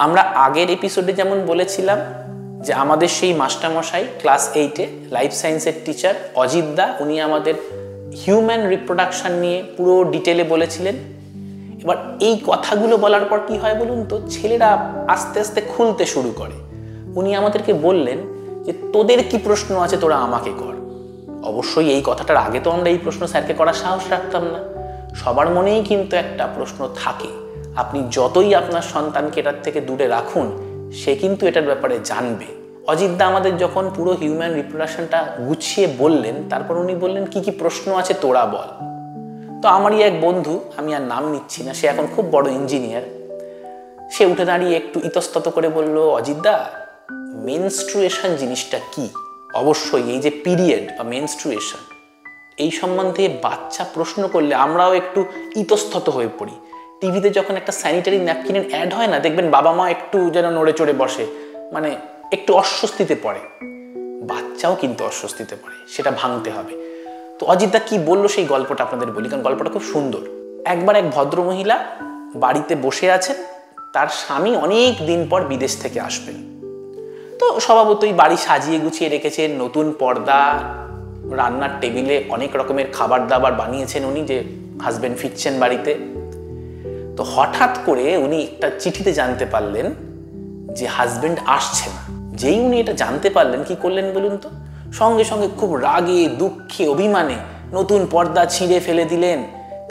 আমরা আগের এপিসোডে যেমন বলেছিলাম যে আমাদের সেই মাস্টারমশাই ক্লাস 8-এ লাইফ সায়েন্সের টিচার অজিত দা, উনি আমাদের হিউম্যান রিপ্রোডাকশন নিয়ে পুরো ডিটেলে বলেছিলেন। এবার এই কথাগুলো বলার পর কি হয় বলুন তো, ছেলেরা আস্তে আস্তে খুলতে শুরু করে। উনি আমাদেরকে বললেন যে তোদের কি প্রশ্ন আছে তোরা আমাকে কর। অবশ্যই এই কথাটার আগে তো আমরা এই প্রশ্ন স্যারকে করার সাহস রাখতাম না। সবার মনেই কিন্তু একটা প্রশ্ন থাকে, আপনি যতই আপনার সন্তানকে এটার থেকে দূরে রাখুন সে কিন্তু এটার ব্যাপারে জানবে। অজিত দা আমাদের যখন পুরো হিউম্যান রিপ্রোডাকশনটা গুছিয়ে বললেন, তারপর উনি বললেন কি কি প্রশ্ন আছে তোরা বল। তো আমারই এক বন্ধু, আমি আর নাম নিচ্ছি না, সে এখন খুব বড় ইঞ্জিনিয়ার, সে উঠে দাঁড়িয়ে একটু ইতস্তত করে বলল, অজিত দা মেনস্ট্রুয়েশন জিনিসটা কি? অবশ্যই এই যে পিরিয়ড বা মেনস্ট্রুয়েশন, এই সম্বন্ধে বাচ্চা প্রশ্ন করলে আমরাও একটু ইতস্তত হয়ে পড়ি। টিভিতে যখন একটা স্যানিটারি ন্যাপকিনের অ্যাড হয় না, দেখবেন বাবা মা একটু যেন নড়ে চড়ে বসে, মানে একটু অস্বস্তিতে পড়ে। বাচ্চাও কিন্তু অস্বস্তিতে পড়ে, সেটা ভাঙতে হবে। তো অজিত দা কি বললো সেই গল্পটা আপনাদের বলি, কারণ গল্পটা খুব সুন্দর। একবার এক ভদ্রমহিলা বাড়িতে বসে আছেন, তার স্বামী অনেক দিন পর বিদেশ থেকে আসবেন। তো স্বভাবতই বাড়ি সাজিয়ে গুছিয়ে রেখেছেন, নতুন পর্দা, রান্নার টেবিলে অনেক রকমের খাবার দাবার বানিয়েছেন উনি, যে হাজবেন্ড ফিরছেন বাড়িতে। তো হঠাৎ করে উনি একটা চিঠিতে জানতে পারলেন যে হাজবেন্ড আসছে না। যেই উনি এটা জানতে পারলেন, কি করলেন বলুন তো, সঙ্গে সঙ্গে খুব রাগে দুঃখে অভিমানে নতুন পর্দা ছিঁড়ে ফেলে দিলেন,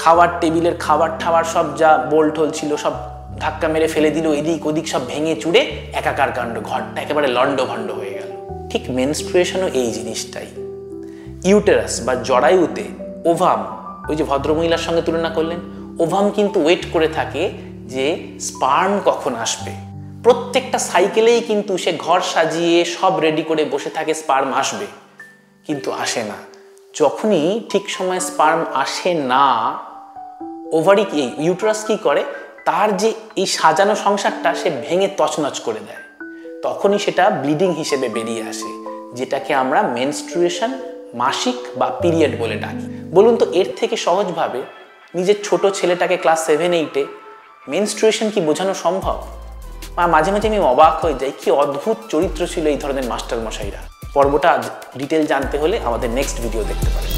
খাবার টেবিলের খাবার ঠাবার সব যা বোল্টহোল ছিল সব ধাক্কা মেরে ফেলে দিল, এদিক ওদিক সব ভেঙে চুড়ে একাকার কাণ্ড, ঘরটা একেবারে লন্ডভন্ড হয়ে গেল। ঠিক মেনস্ট্রুয়েশনও এই জিনিসটাই। ইউটেরাস বা জরায়ুতে ওভাম, ওই যে ভদ্রমহিলার সঙ্গে তুলনা করলেন, ওভাম কিন্তু ওয়েট করে থাকে যে স্পার্ম কখন আসবে। প্রত্যেকটা সাইকেলেই কিন্তু সে ঘর সাজিয়ে সব রেডি করে বসে থাকে স্পার্ম আসবে, কিন্তু আসে না। যখনই ঠিক সময় স্পার্ম আসে না, ওভারি কি, ইউটেরাস কি করে, তার যে এই সাজানো সংসারটা সে ভেঙে তছনছ করে দেয়। তখনই সেটা ব্লিডিং হিসেবে বেরিয়ে আসে, যেটাকে আমরা মেনস্ট্রুয়েশন, মাসিক বা পিরিয়ড বলে ডাকি। বলুন তো এর থেকে সহজভাবে নিজের ছোট ছেলেটাকে ক্লাস 7-8-এ মেনস্ট্রুয়েশন কি বোঝানো সম্ভব? মাঝে মাঝে আমি অবাক হয়ে যাই, কি অদ্ভুত চরিত্র ছিল এই ধরনের মাস্টারমশাইরা। পর্বটা ডিটেল জানতে হলে আমাদের নেক্সট ভিডিও দেখতে পারেন।